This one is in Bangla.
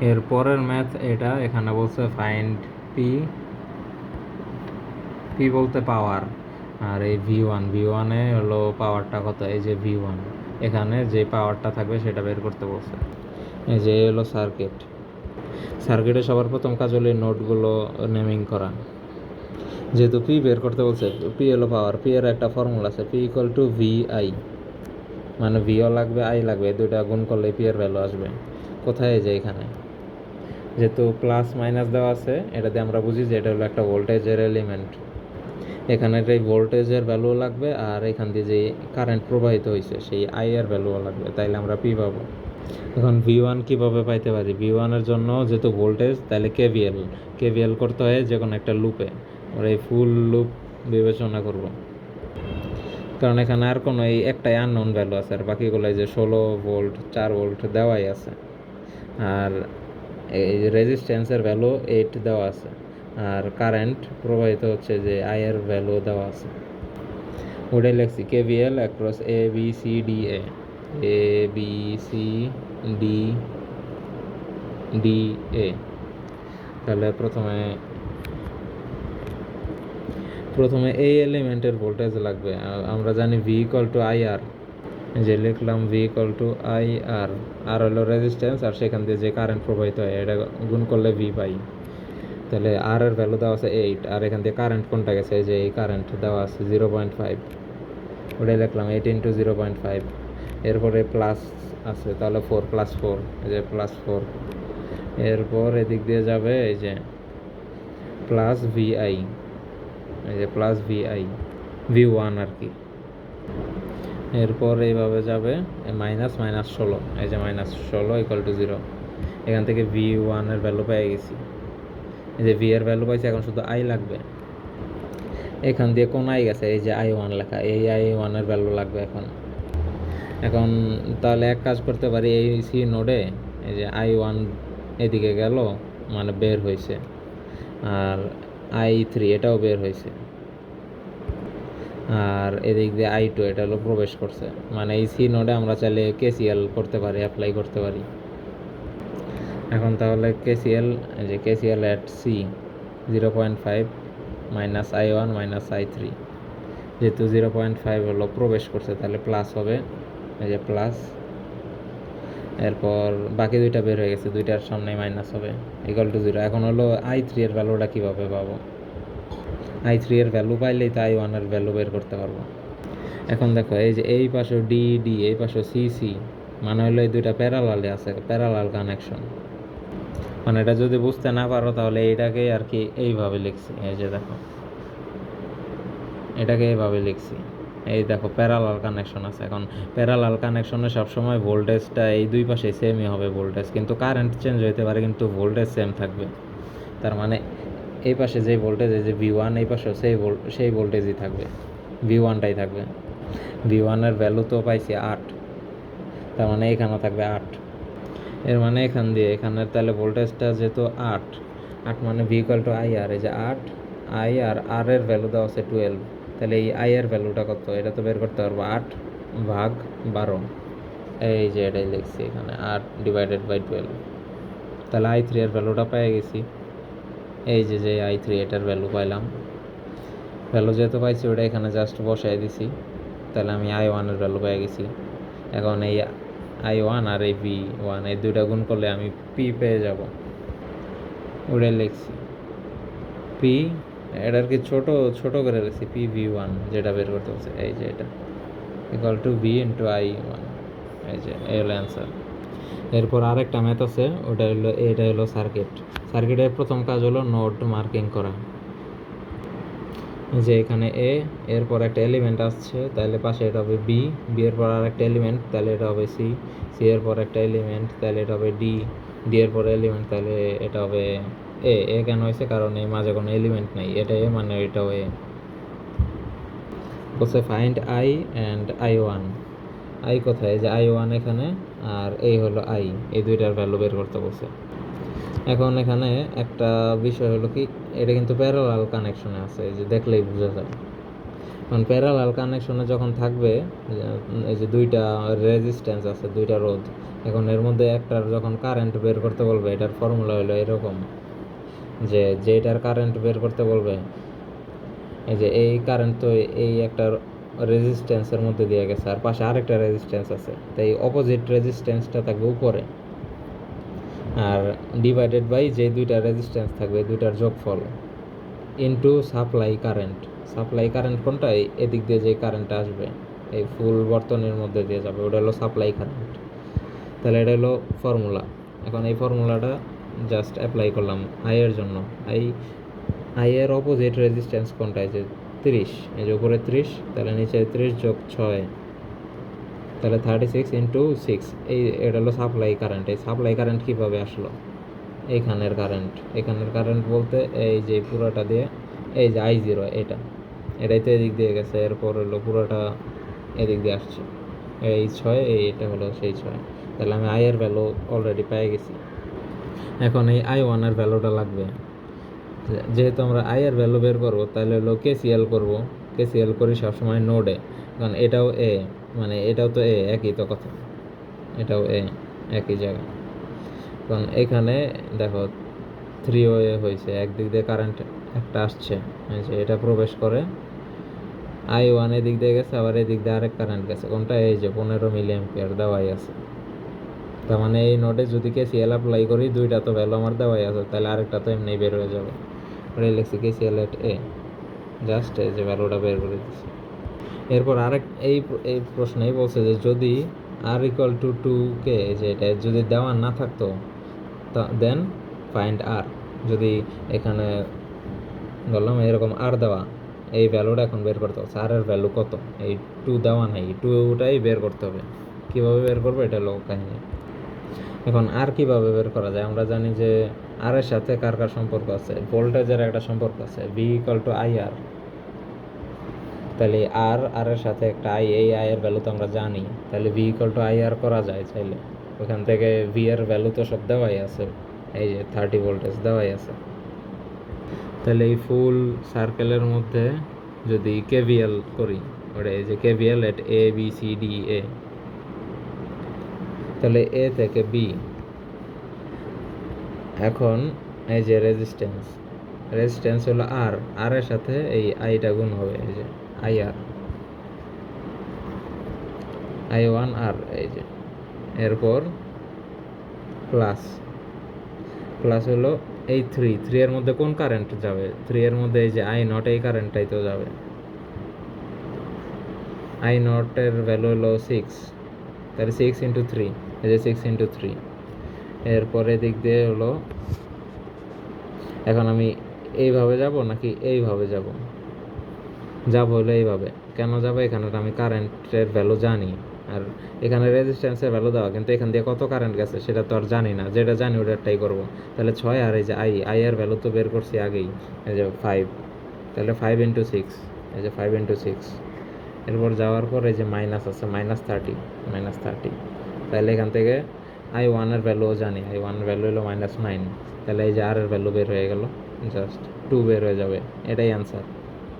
এর পরের ম্যাথ এটা, এখানে বলছে ফাইন্ড পি, পি বলতে পাওয়ার, আর এই ভি ওয়ানে হলো পাওয়ারটা কত, এই যে ভি ওয়ান, এখানে যে পাওয়ারটা থাকবে সেটা বের করতে বলছে। এই যে হলো সার্কিট, সার্কিটে সবার প্রথম কাজ হলো নোটগুলো নেমিং করা। যেহেতু পি বের করতে বলছে, পি হলো পাওয়ার, পি এর একটা ফর্মুলা আছে, P equal to V I, মানে ভিও লাগবে আই লাগবে, এই দুইটা গুণ করলে পি এর ভ্যালু আসবে। কোথায় যে এখানে যেহেতু প্লাস মাইনাস দেওয়া আছে, এটা দিয়ে আমরা বুঝি যে এটা হলো একটা ভোল্টেজের এলিমেন্ট। এখানের এই ভোল্টেজের ভ্যালু লাগবে, আর এখান দিয়ে যে কারেন্ট প্রবাহিত হয়েছে সেই আই এর ভ্যালুও লাগবে, তাইলে আমরা পি পাবো। এখন ভি ওয়ান কীভাবে পাইতে পারি, ভি ওয়ানের জন্য যেহেতু ভোল্টেজ, তাহলে কেভিএল করতে হয় যে কোনো একটা লুপে। আমরা এই ফুল লুপ বিবেচনা করব, কারণ এখানে আর কোনো এই একটাই আননোন ভ্যালু আছে, আর বাকিগুলো যে 16 ভোল্ট 4 ভোল্ট দেওয়াই আছে, আর এই রেজিস্ট্যান্সের ভ্যালু 8 দেওয়া আছে, আর কারেন্ট প্রবাহিত হচ্ছে যে আই এর ভ্যালু দেওয়া আছে। ওটাই লিখছি KVL across A B C D A. তাহলে প্রথমে এই এলিমেন্টের ভোল্টেজ লাগবে, আমরা জানি V equal to I R, যে লিখলাম V equal to I R, R হলো রেজিস্ট্যান্স, আর সেখান দিয়ে যে কারেন্ট প্রবাহিত হয় এটা গুণ করলে ভি পাই। তাহলে আর এর ভ্যালু দেওয়া আছে 8, আর এখান দিয়ে কারেন্ট কোনটা গেছে, এই যে এই কারেন্ট দেওয়া আছে 0.5, ওটাই লিখলাম 8 ইন্টু 0.5। এরপরে প্লাস আছে, তাহলে 4 + 4, এই যে +4। এরপর এদিক দিয়ে যাবে এই যে প্লাস ভিআই, এই যে প্লাস ভি ওয়ান আর কি। এরপর এইভাবে যাবে -16, এই যে -16 ইকুয়াল টু 0। এখান থেকে ভি ওয়ানের ভ্যালু পেয়ে গেছি, এই যে ভি এর ভ্যালু পাইছি, এখন শুধু আই লাগবে। এখান দিয়ে কোন আই গেছে, এই যে I1 লেখা, এই I1-এর ভ্যালু লাগবে এখন তাহলে এক কাজ করতে পারি, এই সি নোডে এই যে I1 এদিকে গেল, মানে বের হয়েছে, আর I3 এটাও বের হয়েছে, আর এদিক দিয়ে I2 এটা হলো প্রবেশ করছে, মানে এই সি নোডে আমরা চাইলে কেসিএল করতে পারি, অ্যাপ্লাই করতে পারি। এখন তাহলে KCL at C 0.5 -I1 -I3, যেহেতু 0.5 হলো প্রবেশ করছে, তাহলে প্লাস হবে, এই যে প্লাস। এরপর বাকি দুইটা বের হয়ে গেছে, দুইটার সামনে মাইনাস হবে, ইকুয়াল টু 0। এখন হলো I3 এর ভ্যালুটা কীভাবে পাবো, I3 এর ভ্যালু পাইলেই তো I1 এর ভ্যালু বের করতে পারবো। এখন দেখো এই যে এই পাশে ডি, এই পাশে সি, মানে হলো এই দুইটা প্যারালালে আছে, প্যারালাল কানেকশন। মানে এটা যদি বুঝতে না পারো তাহলে এইটাকে আর কি এইভাবে লিখছি, এই যে দেখো এটাকে এইভাবে লিখছি, এই দেখো প্যারালাল কানেকশন আছে। এখন প্যারালাল কানেকশনে সবসময় ভোল্টেজটা এই দুই পাশে সেমই হবে ভোল্টেজ, কিন্তু কারেন্ট চেঞ্জ হতে পারে, কিন্তু ভোল্টেজ সেম থাকবে। তার মানে এই পাশে যে ভোল্টেজ, এই যে ভি ওয়ান, এই পাশেও সেই ভোল্টেজই থাকবে, ভি ওয়ানটাই থাকবে। ভি ওয়ানের ভ্যালু তো পাইছি 8, তার মানে এখানেও থাকবে 8। এর মানে এখানের তাহলে ভোল্টেজটা যেহেতু 8, মানে ভি ইকুয়াল টু আই আর, এই যে 8 আই, আর এর ভ্যালু দেওয়া আছে 12, তাহলে এই আই এর ভ্যালুটা কত এটা তো বের করতে পারবো, 8/12, এই যে এটাই লিখছি এখানে 8/12। তাহলে I3 এর ভ্যালুটা পেয়ে গেছি, এই যে I3 এটার ভ্যালু পাইলাম। ভ্যালু যেহেতু পাইছি ওটা এখানে জাস্ট বসাই দিছি, তাহলে আমি I1 এর ভ্যালু পেয়ে গেছি। এখন এই I1 আর এই ভি ওয়ান, এই দুইটা গুণ করলে আমি পি পেয়ে যাব, ওটাই লিখছি পি। এটার কি ছোট করে রেখেছি, পি ভি ওয়ান যেটা বের করতে হচ্ছে, এই যে এটা equal to V into I1, এই যে এই হলো অ্যান্সার। এরপর আরেকটা ম্যাথ আছে, এটা হলো সার্কিটের প্রথম কাজ হলো নোড মার্কিং করা। যে এখানে এরপর একটা এলিমেন্ট আসছে, তাহলে পাশে এটা হবে বি এর পর আর একটা এলিমেন্ট, তাহলে এটা হবে সি এর পর একটা এলিমেন্ট, তাহলে এটা হবে ডি এর পর এলিমেন্ট, তাহলে এটা হবে এ কেন হয়েছে, কারণ এই মাঝে কোনো এলিমেন্ট নাই, এটা মানে এটাও বলছে ফাইন্ড আই অ্যান্ড আই কোথায়, যে I1 এখানে, আর এই হলো আই, এই দুইটার ভ্যালু বের করতে বলছে। এখন এখানে একটা বিষয় হলো কি, এটা কিন্তু প্যারালাল কানেকশনে আছে, এই যে দেখলেই বোঝা যায়। কারণ প্যারালাল কানেকশনে যখন থাকবে, এই যে দুইটা রেজিস্ট্যান্স আছে, দুইটা রোধ, এখন এর মধ্যে একটার যখন কারেন্ট বের করতে বলবে, এটার ফর্মুলা হলো এরকম, যে যেটার কারেন্ট বের করতে বলবে, এই যে এই কারেন্ট তো এই একটা রেজিস্ট্যান্সের মধ্যে দিয়ে গেছে, আর পাশে আরেকটা রেজিস্ট্যান্স আছে, তাই অপোজিট রেজিস্ট্যান্সটা থাকবে উপরে, আর ডিভাইডেড বাই যে দুইটা রেজিস্ট্যান্স থাকবে দুইটার যোগফল into supply current. Supply current কোনটা? এদিক দিয়ে যে কারেন্টটা আসবে এই ফুল বর্তনীর মধ্যে দিয়ে যাবে, ওটা হলো সাপ্লাই কারেন্ট। তাহলে এটা হলো ফর্মুলা। এখন এই ফর্মুলাটা জাস্ট অ্যাপ্লাই করলাম আই এর জন্য। আই এর অপোজিট রেজিস্ট্যান্স কোনটা? এই যে 30, এই যে উপরে 30, তাহলে নিচে 30 যোগ 6, তাহলে 36 ইন্টু 6। এটা হলো সাপ্লাই কারেন্ট। এই সাপ্লাই কারেন্ট কীভাবে আসলো? এখানের কারেন্ট বলতে এই যে পুরোটা দিয়ে, এই যে I0, এটাই তো এদিক দিয়ে গেছে, এরপর হলো পুরোটা এদিক দিয়ে আসছে, এই 6, এটা হলো সেই 6। তাহলে আমি আই এর ভ্যালু অলরেডি পেয়ে গেছি। এখন এই I1 এর ভ্যালুটা লাগবে। যেহেতু আমরা আই এর ভ্যালু বের করবো, তাহলে হলো KCL করবো। KCL করি সবসময় নোডে, কারণ এটাও এ, মানে এটাও তো এ, একই তো কথা, এটাও এ, একই জায়গা। কারণ এখানে দেখো 3 হয়েছে, একদিক দিয়ে কারেন্ট একটা আসছে, এটা প্রবেশ করে, I1 এদিক দিয়ে গেছে, আবার এদিক দিয়ে আরেক কারেন্ট গেছে, কোনটা? এই যে 15 মিলি অ্যাম্পিয়ার দেওয়াই আছে। তার মানে এই নোডে যদি KCL অ্যাপ্লাই করি, দুইটা তো ভ্যালু আমার দেওয়াই আছে, তাহলে আরেকটা তো এমনি বের হয়ে যাবে। ওটাই লিখছি KCL এট এ, জাস্ট এই যে ভ্যালুটা বের করে দিচ্ছি। এরপর আরেক এই প্রশ্নেই বলছে যে যদি আর ইকুয়াল টু 2 যে এটা যদি দেওয়া না থাকতো, দেন ফাইন্ড আর। যদি এখানে বললাম এরকম আর দেওয়া, এই ভ্যালুটা এখন বের করতে হবে, আর এর ভ্যালু কত? এই 2 দেওয়া নাই, 2টাই বের করতে হবে। কীভাবে বের করবো এটা হলো কাহিনী। এখন আর কীভাবে বের করা যায়? আমরা জানি যে আর এর সাথে কার কার সম্পর্ক আছে, ভোল্টেজের একটা সম্পর্ক আছে, V ইকুয়াল টু IR। তাহলে আর এর সাথে একটা আই, এই আই এর ভ্যালু তো আমরা জানি, তাহলে V ইকুয়াল টু IR করা যায় চাইলে। ওখান থেকে V এর ভ্যালু তো সব দেওয়াই আছে, এই যে 30 ভোল্টেজ দেওয়াই আছে। তাহলে এই ফুল সার্কেলের মধ্যে যদি KVL করি, ওটা এই যে KVL এট ABCDA, তাহলে A থেকে B। এখন এই যে রেজিস্ট্যান্স হলো আর এর সাথে এই আইটা গুণ হবে, এই যে IR, I1 আর, এই যে এরপর প্লাস হলো এই 3 এর মধ্যে কোন কারেন্ট যাবে? 3 এর মধ্যে এই যে I0, এই কারেন্টটাই তো যাবে। I0 এর ভ্যালু হলো 6, তাহলে 6 ইন্টু 3, এই যে 6 ইন্টু 3। এরপরে দিক দিয়ে হলো, এখন আমি এইভাবে যাব নাকি এইভাবে যাব হলো এইভাবে। কেন যাবো? এখানে আমি কারেন্টের ভ্যালু জানি, আর এখানে রেজিস্ট্যান্সের ভ্যালু দেওয়া, কিন্তু এখান দিয়ে কত কারেন্ট গেছে সেটা তো আর জানি না, যেটা জানি ওটারটাই করবো। তাহলে 6, আর এই যে আই এর ভ্যালু তো বের করছি আগেই, এই যে 5, তাহলে 5 ইন্টু 6, এই যে 5 ইন্টু 6। এরপর যাওয়ার পর এই যে মাইনাস আছে, -30, তাহলে এখান থেকে I1 এর ভ্যালুও জানি, I1 এর ভ্যালু হলো -9, তাহলে এই যে আর এর ভ্যালু বের হয়ে গেল, জাস্ট 2 বের হয়ে যাবে, এটাই অ্যান্সার।